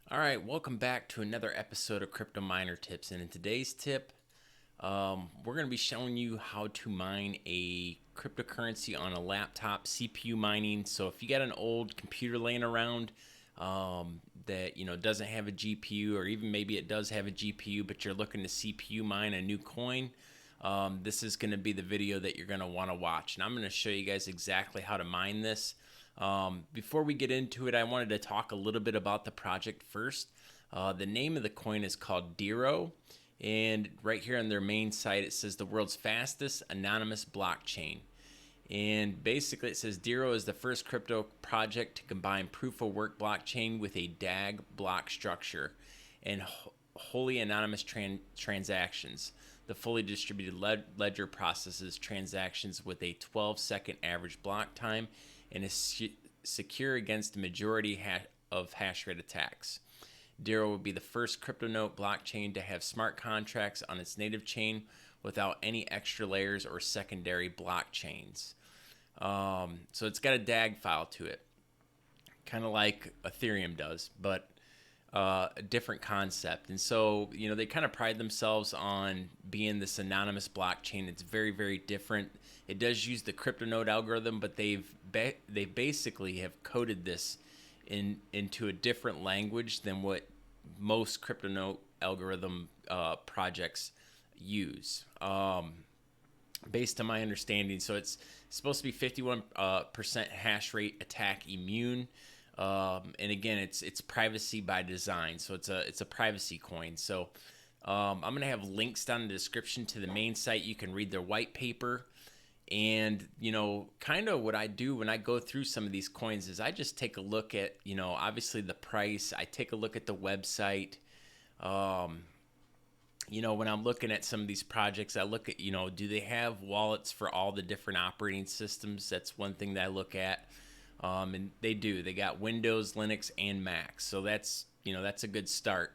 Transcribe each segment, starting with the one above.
All right, welcome back to another episode of Crypto Miner Tips. And in today's tip, we're going to be showing you how to mine a cryptocurrency on a laptop, CPU mining. So if you got an old computer laying around that doesn't have a GPU, or even maybe it does have a GPU, but you're looking to CPU mine a new coin, this is going to be the video that you're going to want to watch. And I'm going to show you guys exactly how to mine this. Before we get into it, I wanted to talk a little bit about the project first. The name of the coin is called DERO, and right here on their main site it says the world's fastest anonymous blockchain. And basically it says DERO is the first crypto project to combine proof of work blockchain with a DAG block structure and wholly anonymous transactions. The fully distributed ledger processes transactions with a 12-second average block time and is secure against the majority of hash rate attacks. DERO will be the first crypto note blockchain to have smart contracts on its native chain without any extra layers or secondary blockchains. So it's got a DAG file to it, kind of like Ethereum does, but a different concept. And so, they kind of pride themselves on being this anonymous blockchain. It's very, very different. It does use the CryptoNode algorithm, but they basically have coded this into a different language than what most CryptoNode algorithm projects use. Based on my understanding, so it's supposed to be 51% hash rate attack immune. And again, it's privacy by design, so it's a privacy coin. So I'm gonna have links down in the description to the main site. You can read their white paper, and kind of what I do when I go through some of these coins is I just take a look at obviously the price. I take a look at the website. When I'm looking at some of these projects, I look at do they have wallets for all the different operating systems? That's one thing that I look at. And they do. They got Windows, Linux, and Mac. So that's a good start.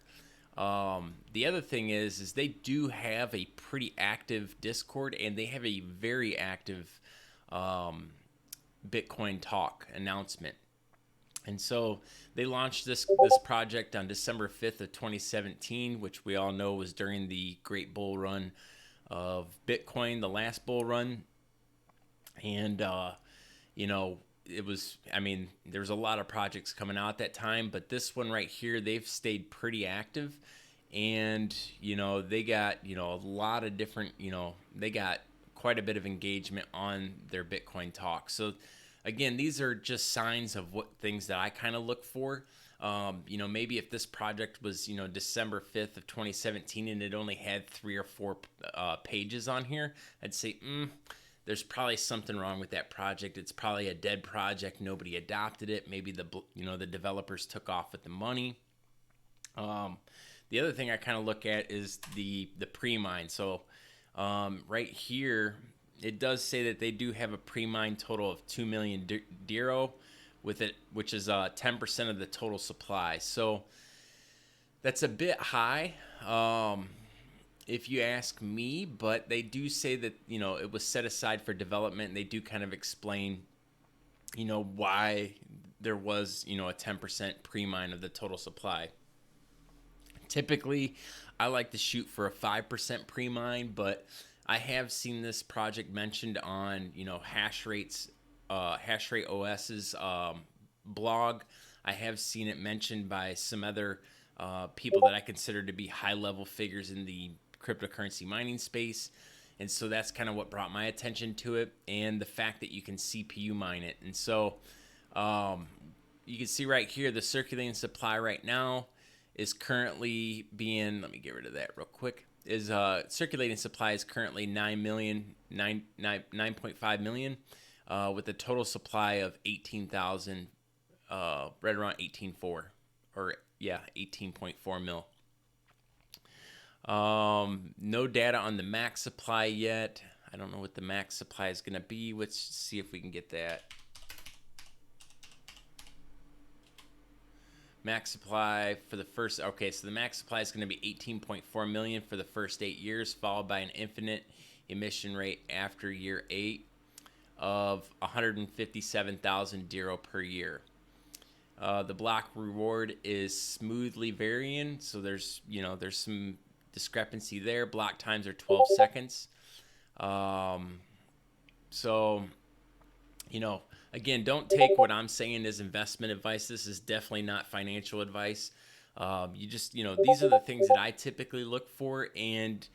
The other thing is they do have a pretty active Discord, and they have a very active Bitcoin talk announcement. And so they launched this project on December 5th of 2017, which we all know was during the great bull run of Bitcoin, the last bull run. And it was, there's a lot of projects coming out at that time, but this one right here, they've stayed pretty active. And they got a lot of different, they got quite a bit of engagement on their Bitcoin talk. So again, these are just signs of what things that I kind of look for. Maybe if this project was December 5th of 2017 and it only had 3 or 4 pages on here, I'd say there's probably something wrong with that project. It's probably a dead project. Nobody adopted it. Maybe the developers took off with the money. The other thing I kind of look at is the pre-mine. So right here, it does say that they do have a pre-mine total of 2 million DERO with it, which is 10% of the total supply. So that's a bit high, if you ask me, but they do say that it was set aside for development, and they do kind of explain why there was a 10% pre-mine of the total supply. Typically I like to shoot for a 5% pre-mine, but I have seen this project mentioned on hash rate OS's blog. I have seen it mentioned by some other people that I consider to be high-level figures in the cryptocurrency mining space. And so that's kind of what brought my attention to it, and the fact that you can CPU mine it. And so you can see right here, the circulating supply right now is currently being, let me get rid of that real quick, is circulating supply is currently 9.5 million, with a total supply of 18,000, right around 18.4, or 18.4 mil. No data on the max supply yet. I don't know what the max supply is going to be. Let's see if we can get that. Max supply for the first, okay, so the max supply is going to be 18.4 million for the first 8 years, followed by an infinite emission rate after year 8 of 157,000 DERO per year. The block reward is smoothly varying, so there's some discrepancy there. Block times are 12 seconds. So, again, don't take what I'm saying as investment advice. This is definitely not financial advice. These are the things that I typically look for. And,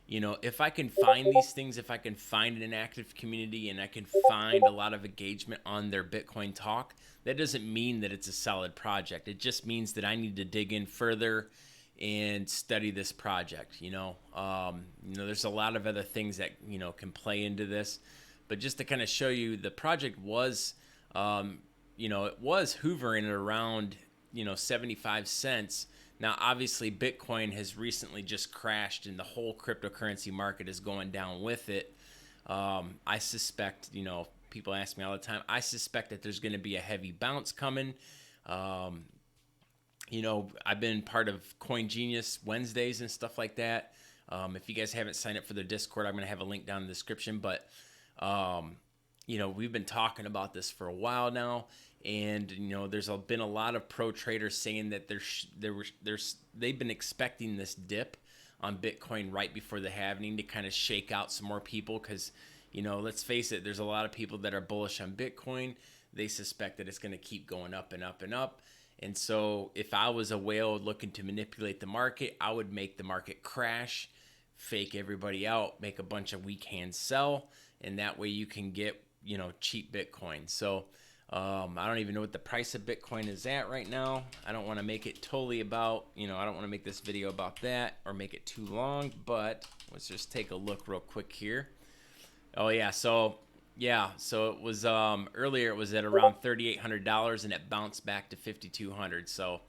if I can find these things, if I can find an active community and I can find a lot of engagement on their Bitcoin talk, that doesn't mean that it's a solid project. It just means that I need to dig in further and study this project. There's a lot of other things that, can play into this. But just to kind of show you, the project was, it was hovering at around, 75 cents. Now, obviously, Bitcoin has recently just crashed and the whole cryptocurrency market is going down with it. I suspect, people ask me all the time, I suspect that there's going to be a heavy bounce coming. I've been part of Coin Genius Wednesdays and stuff like that. If you guys haven't signed up for their Discord, I'm going to have a link down in the description. But, we've been talking about this for a while now. And, there's been a lot of pro traders saying that they've been expecting this dip on Bitcoin right before the halving to kind of shake out some more people. Because, let's face it, there's a lot of people that are bullish on Bitcoin. They suspect that it's going to keep going up and up and up. And so if I was a whale looking to manipulate the market, I would make the market crash, fake everybody out, make a bunch of weak hands sell, and that way you can get, cheap Bitcoin. So I don't even know what the price of Bitcoin is at right now. I don't want to make it totally about, I don't want to make this video about that or make it too long, but let's just take a look real quick here. Oh yeah, so it was earlier it was at around $3,800 and it bounced back to $5,200. So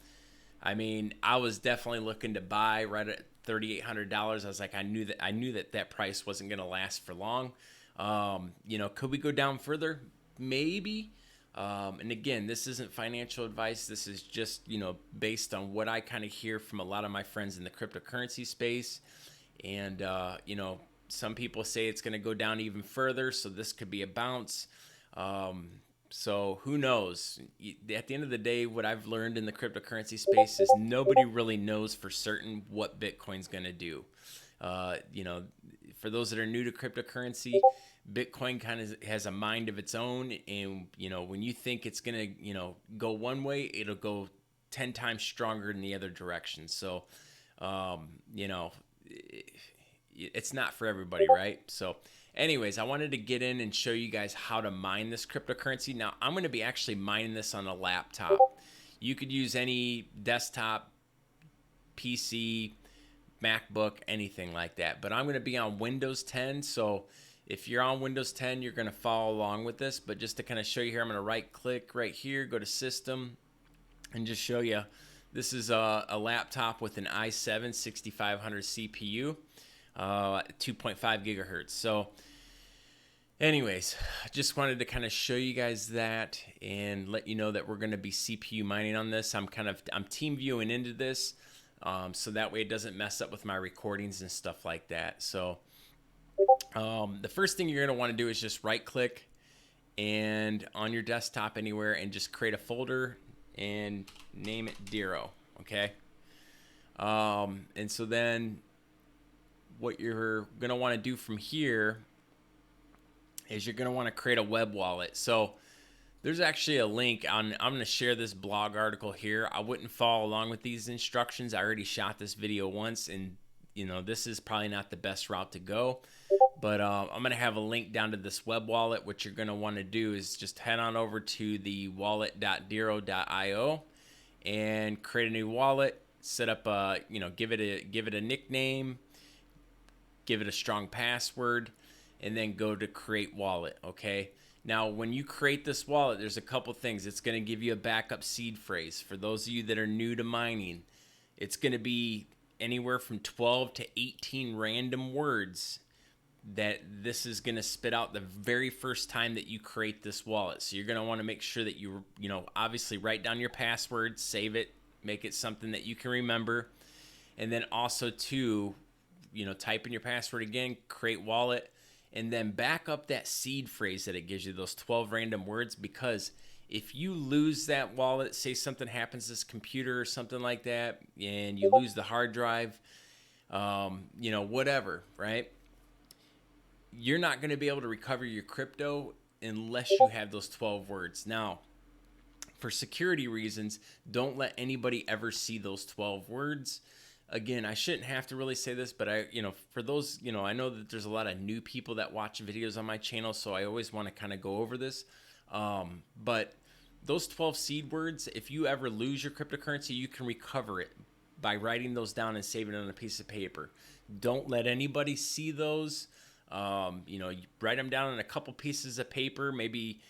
I mean, I was definitely looking to buy right at $3,800. I was like, I knew that price wasn't going to last for long. Could we go down further? Maybe. And again, this isn't financial advice. This is just, based on what I kind of hear from a lot of my friends in the cryptocurrency space. And, some people say it's going to go down even further. So this could be a bounce. So who knows? At the end of the day, what I've learned in the cryptocurrency space is nobody really knows for certain what Bitcoin's going to do. For those that are new to cryptocurrency, Bitcoin kind of has a mind of its own. And, when you think it's going to, go one way, it'll go 10 times stronger in the other direction. So, it's not for everybody, right? So anyways, I wanted to get in and show you guys how to mine this cryptocurrency. Now, I'm going to be actually mining this on a laptop. You could use any desktop, PC, MacBook, anything like that. But I'm going to be on Windows 10. So if you're on Windows 10, you're going to follow along with this. But just to kind of show you here, I'm going to right click right here, go to System, and just show you. This is a laptop with an i7 6500 CPU. 2.5 gigahertz. So anyways, I just wanted to kind of show you guys that and let you know that we're going to be CPU mining on this. I'm team viewing into this, so that way it doesn't mess up with my recordings and stuff like that. So the first thing you're going to want to do is just right click and on your desktop anywhere and just create a folder and name it DERO. Okay. And so then what you're going to want to do from here is you're going to want to create a web wallet. So there's actually a link I'm going to share this blog article here. I wouldn't follow along with these instructions. I already shot this video once, and this is probably not the best route to go, but I'm going to have a link down to this web wallet. What you're going to want to do is just head on over to the wallet.dero.io and create a new wallet, set up give it a nickname, give it a strong password, and then go to create wallet. Okay. Now, when you create this wallet, there's a couple things. It's going to give you a backup seed phrase. For those of you that are new to mining, it's going to be anywhere from 12 to 18 random words that this is going to spit out the very first time that you create this wallet. So you're going to want to make sure that you obviously write down your password, save it, make it something that you can remember. And then also too, type in your password again, create wallet, and then back up that seed phrase that it gives you, those 12 random words, because if you lose that wallet, say something happens to this computer or something like that, and you lose the hard drive, whatever, right? You're not going to be able to recover your crypto unless you have those 12 words. Now, for security reasons, don't let anybody ever see those 12 words. Again, I shouldn't have to really say this, but for those, I know that there's a lot of new people that watch videos on my channel, so I always want to kind of go over this. But those 12 seed words, if you ever lose your cryptocurrency, you can recover it by writing those down and saving it on a piece of paper. Don't let anybody see those. You write them down on a couple pieces of paper, maybe,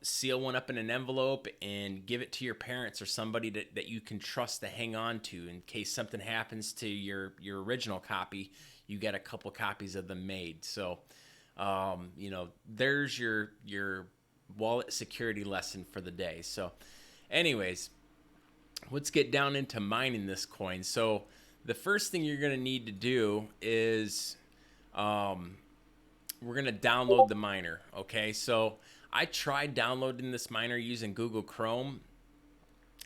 seal one up in an envelope and give it to your parents or somebody that you can trust to hang on to in case something happens to your original copy. You get a couple copies of them made. So, there's your wallet security lesson for the day. So anyways, let's get down into mining this coin. So the first thing you're going to need to do is we're going to download the miner. Okay, so I tried downloading this miner using Google Chrome,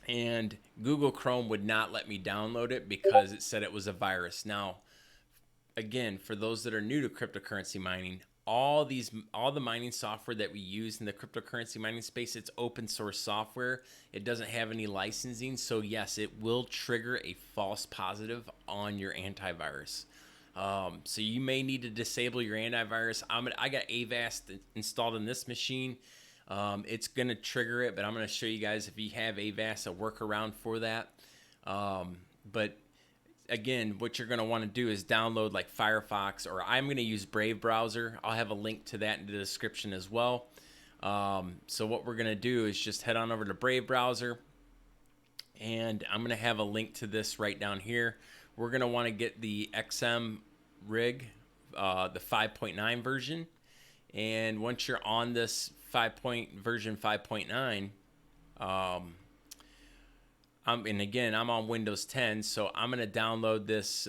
and Google Chrome would not let me download it because it said it was a virus. Now, again, for those that are new to cryptocurrency mining, all the mining software that we use in the cryptocurrency mining space, it's open source software. It doesn't have any licensing, so yes, it will trigger a false positive on your antivirus. So you may need to disable your antivirus. I got Avast installed in this machine. It's going to trigger it, but I'm going to show you guys, if you have Avast, a workaround for that. But again, what you're going to want to do is download like Firefox, or I'm going to use Brave browser. I'll have a link to that in the description as well. So what we're going to do is just head on over to Brave browser, and I'm going to have a link to this right down here. We're going to want to get the XM rig, the 5.9 version. And once you're on this version 5.9, and again, I'm on Windows 10, so I'm going to download this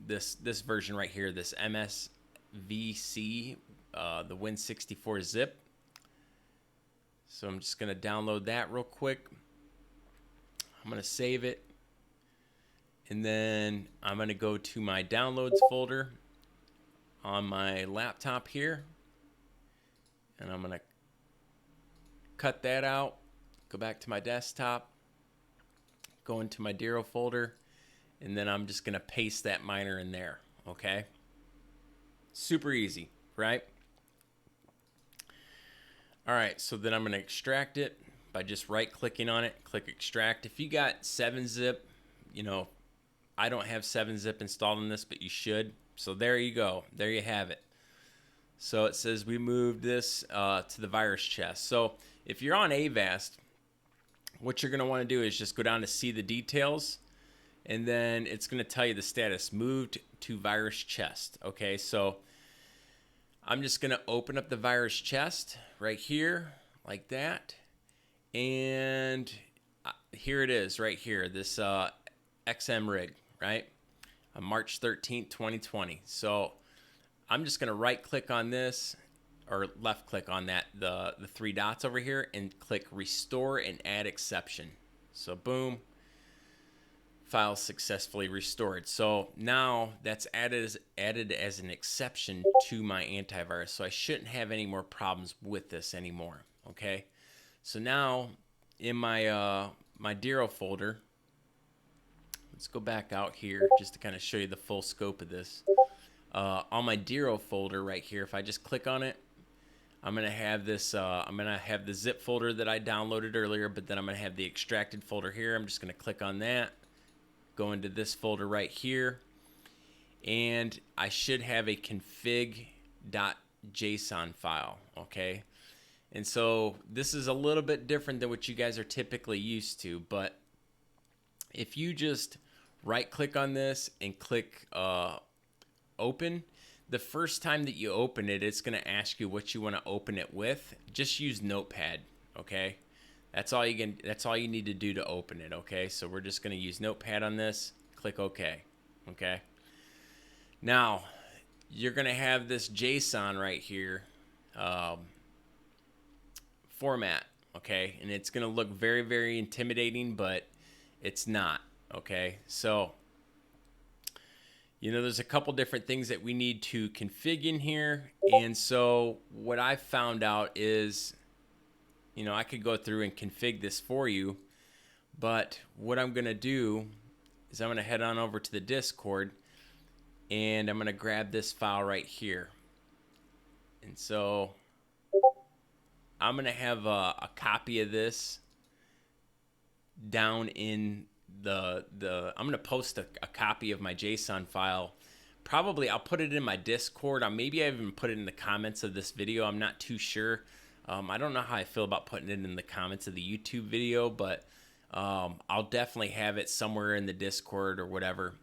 this version right here, this MSVC, the Win64 zip. So I'm just going to download that real quick. I'm going to save it. And then I'm going to go to my downloads folder on my laptop here. And I'm going to cut that out, go back to my desktop, go into my DERO folder, and then I'm just going to paste that miner in there, okay? Super easy, right? All right, so then I'm going to extract it by just right-clicking on it, click extract. If you got 7-zip, I don't have 7-zip installed in this, but you should. So there you go. There you have it. So it says we moved this to the virus chest. So if you're on Avast, what you're going to want to do is just go down to see the details, and then it's going to tell you the status, moved to virus chest. Okay, so I'm just going to open up the virus chest right here like that, and here it is right here, this XM rig, right, on March 13th, 2020. So I'm just going to right click on this, or left click on that, the three dots over here, and click restore and add exception. So boom, file successfully restored. So now that's added as an exception to my antivirus. So I shouldn't have any more problems with this anymore. Okay. So now in my my DERO folder, let's go back out here just to kind of show you the full scope of this. On my DERO folder right here, if I just click on it, I'm going to have this, I'm going to have the zip folder that I downloaded earlier, but then I'm going to have the extracted folder here. I'm just going to click on that, go into this folder right here, and I should have a config.json file, okay? And so this is a little bit different than what you guys are typically used to, but if you just right click on this and click open, the first time that you open it, it's going to ask you what you want to open it with. Just use Notepad, okay? That's all you need to do to open it, okay? So we're just going to use Notepad on this. Click OK, okay? Now, you're going to have this JSON right here format, okay? And it's going to look very, very intimidating, but it's not, okay? So, you know, there's a couple different things that we need to configure in here. And so what I found out is, you know, I could go through and configure this for you, but what I'm going to do is I'm going to head on over to the Discord, and I'm going to grab this file right here. And so I'm going to have a copy of this down in I'm going to post a copy of my JSON file. Probably I'll put it in my Discord. Maybe I even put it in the comments of this video. I'm not too sure. I don't know how I feel about putting it in the comments of the YouTube video, but I'll definitely have it somewhere in the Discord or whatever,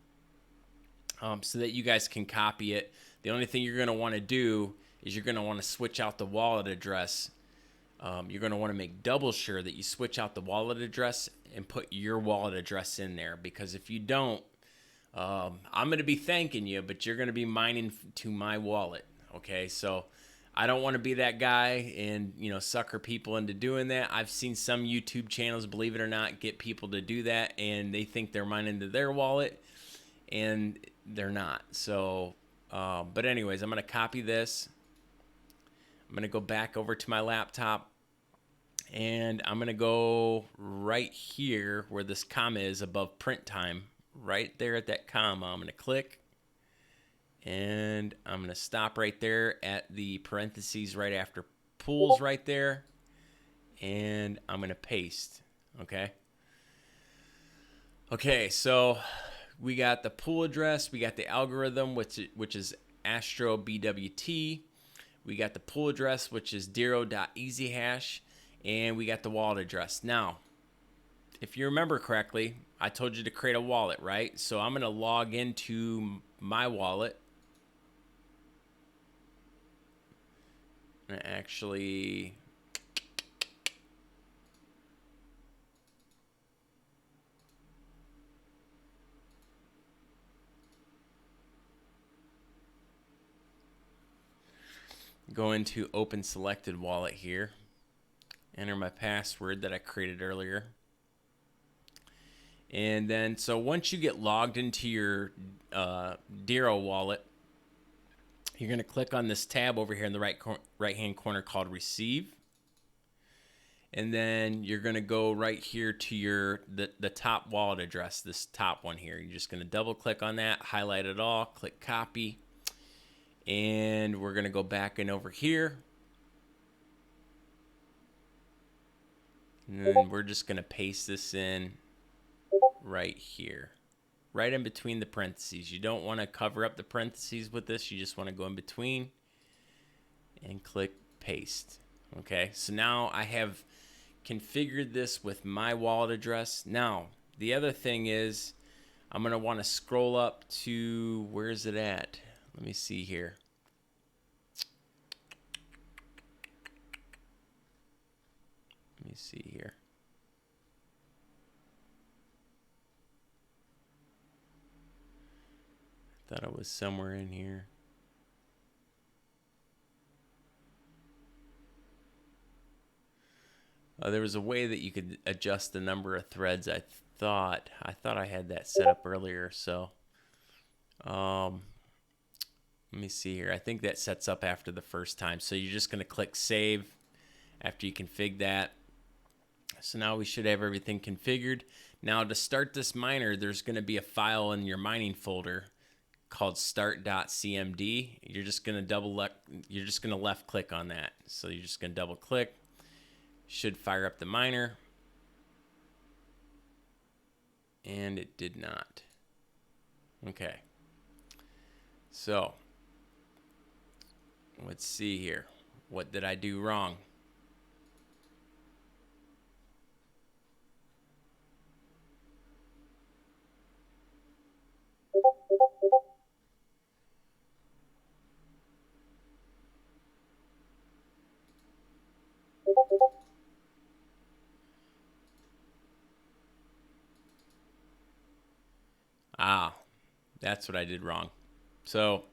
so that you guys can copy it. The only thing you're going to want to do is you're going to want to switch out the wallet address. You're going to want to make double sure that you switch out the wallet address and put your wallet address in there, because if you don't, I'm going to be thanking you, but you're going to be mining to my wallet. Okay, so I don't want to be that guy and, you know, sucker people into doing that. I've seen some YouTube channels, believe it or not, get people to do that, and they think they're mining to their wallet, and they're not. So, but anyways, I'm going to copy this. I'm going to go back over to my laptop, and I'm going to go right here where this comma is above print time. Right there at that comma, I'm going to click, and I'm going to stop right there at the parentheses right after pools right there, and I'm going to paste. Okay, so we got the pool address, we got the algorithm, which is Astro BWT, we got the pool address, which is DERO.EasyHash, and we got the wallet address. Now, if you remember correctly, I told you to create a wallet, right? So I'm going to log into my wallet. And actually, go into open selected wallet here. Enter my password that I created earlier. And then, so once you get logged into your DERO wallet, you're going to click on this tab over here in the right hand corner called Receive. And then you're going to go right here to the top wallet address, this top one here. You're just going to double click on that, highlight it all, click copy. And we're going to go back in over here. And then we're just going to paste this in right here, right in between the parentheses. You don't want to cover up the parentheses with this. You just want to go in between and click paste. Okay, so now I have configured this with my wallet address. Now, the other thing is I'm going to want to scroll up to, where is it at? Let me see here. Let me see here. Thought it was somewhere in here. There was a way that you could adjust the number of threads. I thought I had that set up earlier. So, let me see here. I think that sets up after the first time. So you're just going to click save after you config that. So now we should have everything configured. Now to start this miner, there's going to be a file in your mining folder called start.cmd. You're just going to left click on that. So you're just going to double click. Should fire up the miner. And it did not. Okay. So let's see here. What did I do wrong? Ah, that's what I did wrong. So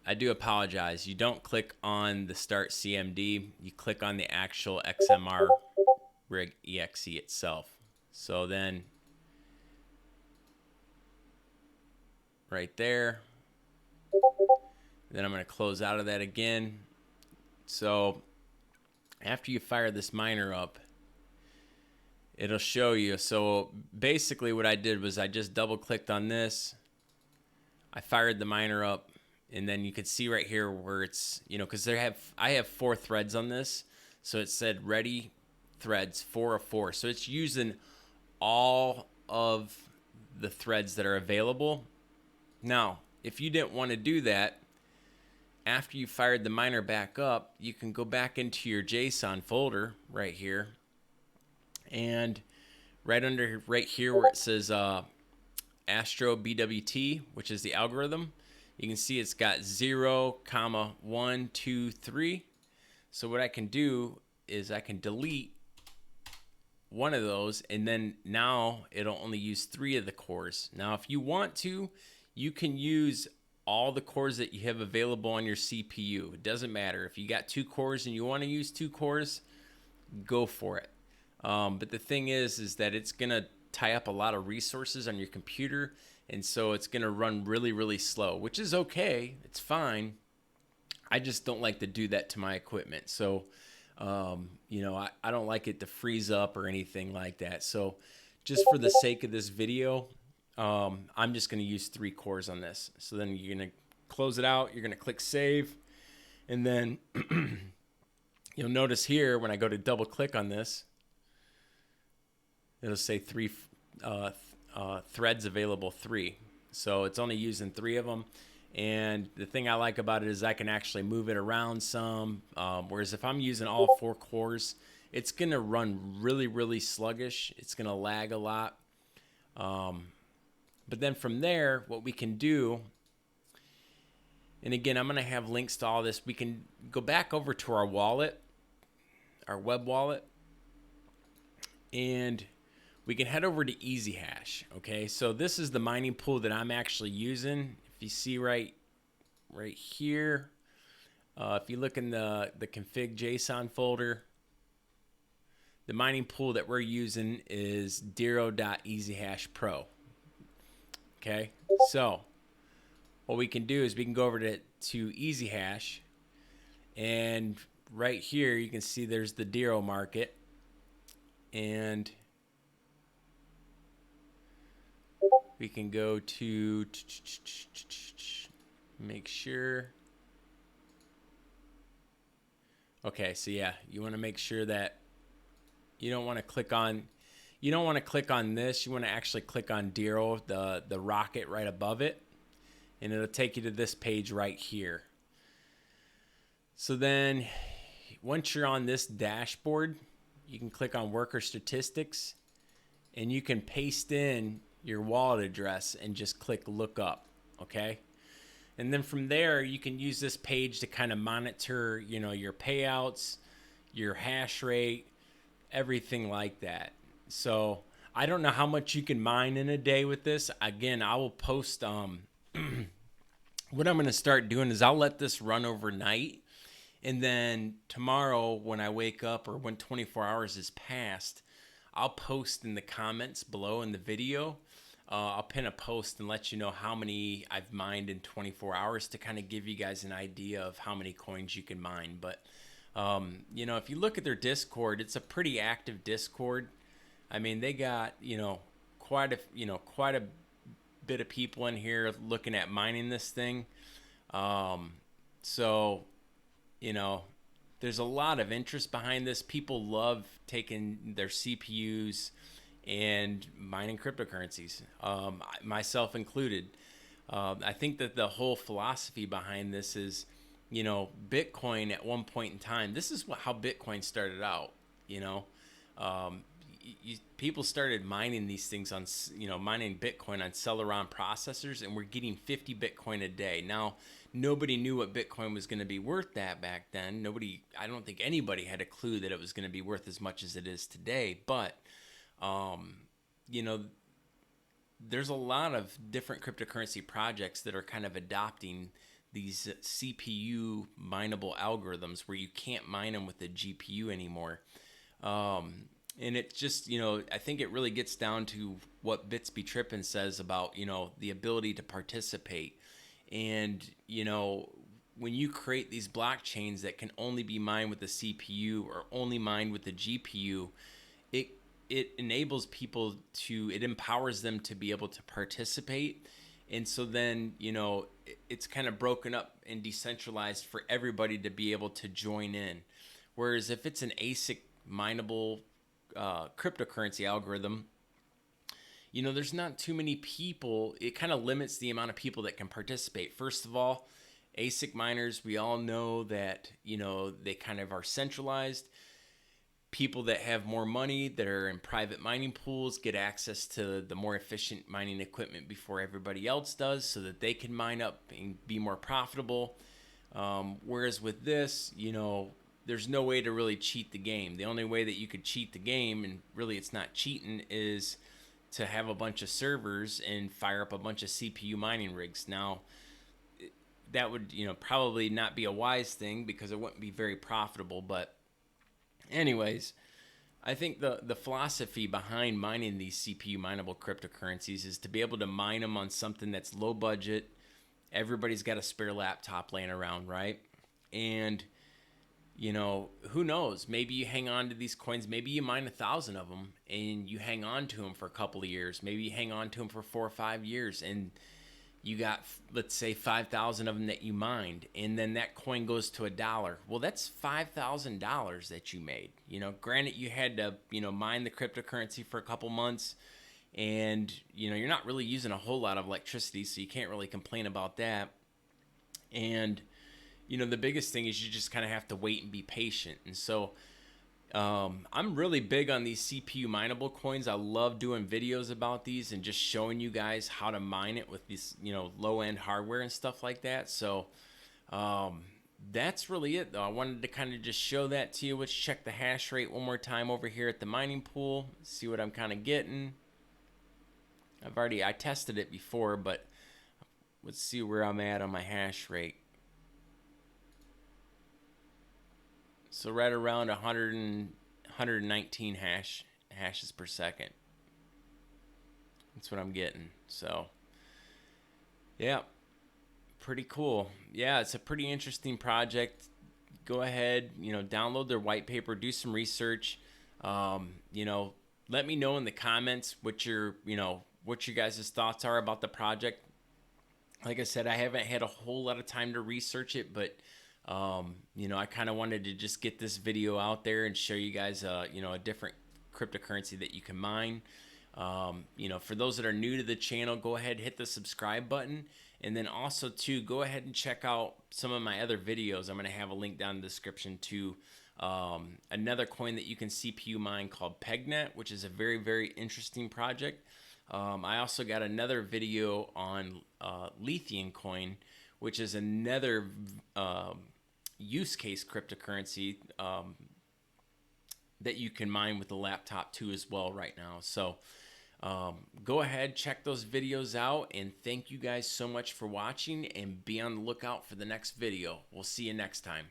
I do apologize. You don't click on the start CMD. You click on the actual XMR rig exe itself. So then right there, then I'm going to close out of that again. So after you fire this miner up, it'll show you. So basically what I did was I just double clicked on this. I fired the miner up, and then you could see right here where it's, because I have 4 threads on this. So it said ready threads 4 of 4. So it's using all of the threads that are available. Now, if you didn't want to do that, after you fired the miner back up, you can go back into your JSON folder right here, and right here where it says Astro BWT, which is the algorithm, you can see it's got 0, 1, 2, 3. So what I can do is I can delete one of those, and then now it'll only use 3 of the cores. Now, if you want to, you can use all the cores that you have available on your CPU. It doesn't matter. If you got 2 cores and you want to use 2 cores, go for it. But the thing is that it's going to tie up a lot of resources on your computer, and so it's going to run really, really slow, which is okay. It's fine. I just don't like to do that to my equipment. So, I don't like it to freeze up or anything like that. So just for the sake of this video, I'm just going to use 3 cores on this. So then you're going to close it out. You're going to click save. And then you'll notice here when I go to double click on this, it'll say 3 threads available 3. So it's only using 3 of them. And the thing I like about it is I can actually move it around some. Whereas if I'm using all 4 cores, it's going to run really, really sluggish. It's going to lag a lot. But then from there, what we can do, and again, I'm going to have links to all this. We can go back over to our wallet, our web wallet, and we can head over to EasyHash. Okay, so this is the mining pool that I'm actually using. If you see right here, if you look in the config JSON folder, the mining pool that we're using is DERO.EasyHash Pro. Okay, so what we can do is we can go over to EasyHash, and right here you can see there's the DERO market, and we can go to make sure. Okay, so yeah, you want to make sure that you don't want to click on this. You want to actually click on DERO, the rocket right above it, and it'll take you to this page right here. So then once you're on this dashboard, you can click on worker statistics, and you can paste in your wallet address and just click look up. Okay, and then from there you can use this page to kind of monitor your payouts, your hash rate, everything like that. So I don't know how much you can mine in a day with this. Again, I will post what I'm going to start doing is I'll let this run overnight, and then tomorrow when I wake up, or when 24 hours is passed, I'll post in the comments below in the video. I'll pin a post and let you know how many I've mined in 24 hours to kind of give you guys an idea of how many coins you can mine. But if you look at their Discord, it's a pretty active Discord. I mean, they got quite a bit of people in here looking at mining this thing. So there's a lot of interest behind this. People love taking their CPUs and mining cryptocurrencies, myself included. I think that the whole philosophy behind this is, Bitcoin at one point in time, this is how Bitcoin started out. People started mining these things on, mining Bitcoin on Celeron processors, and we're getting 50 Bitcoin a day. Now, nobody knew what Bitcoin was going to be worth that back then. I don't think anybody had a clue that it was going to be worth as much as it is today. But, there's a lot of different cryptocurrency projects that are kind of adopting these CPU mineable algorithms where you can't mine them with the GPU anymore. And it just, I think it really gets down to what Bits Be Trippin' says about, the ability to participate. And, when you create these blockchains that can only be mined with the CPU or only mined with the GPU, it enables people it empowers them to be able to participate. And so then, it's kind of broken up and decentralized for everybody to be able to join in. Whereas if it's an ASIC mineable cryptocurrency algorithm, there's not too many people. It kind of limits the amount of people that can participate. First of all, ASIC miners, we all know that, they kind of are centralized. People that have more money that are in private mining pools get access to the more efficient mining equipment before everybody else does, so that they can mine up and be more profitable. Whereas with this, there's no way to really cheat the game. The only way that you could cheat the game, and really it's not cheating, is to have a bunch of servers and fire up a bunch of CPU mining rigs. Now, that would, probably not be a wise thing because it wouldn't be very profitable. But anyways, I think the philosophy behind mining these CPU mineable cryptocurrencies is to be able to mine them on something that's low budget. Everybody's got a spare laptop laying around, right? And, who knows? Maybe you hang on to these coins. Maybe you mine 1,000 of them and you hang on to them for a couple of years. Maybe you hang on to them for 4 or 5 years, and you got, let's say, 5,000 of them that you mined, and then that coin goes to $1. Well, that's $5,000 that you made. Granted, you had to, mine the cryptocurrency for a couple months, and, you're not really using a whole lot of electricity, so you can't really complain about that. And, the biggest thing is you just kind of have to wait and be patient. And so I'm really big on these CPU mineable coins. I love doing videos about these and just showing you guys how to mine it with these, low-end hardware and stuff like that. So that's really it, though. I wanted to kind of just show that to you. Let's check the hash rate one more time over here at the mining pool, see what I'm kind of getting. I tested it before, but let's see where I'm at on my hash rate. So right around 119 hashes per second. That's what I'm getting. So, yeah, pretty cool. Yeah, it's a pretty interesting project. Go ahead, download their white paper, do some research. Let me know in the comments what your guys' thoughts are about the project. Like I said, I haven't had a whole lot of time to research it, but I kind of wanted to just get this video out there and show you guys, a different cryptocurrency that you can mine. For those that are new to the channel, go ahead, hit the subscribe button. And then also, too, go ahead and check out some of my other videos. I'm going to have a link down in the description to another coin that you can CPU mine called PegNet, which is a very, very interesting project. I also got another video on Lithium coin, which is another use case cryptocurrency that you can mine with the laptop too as well right now. So go ahead, check those videos out, and thank you guys so much for watching, and be on the lookout for the next video. We'll see you next time.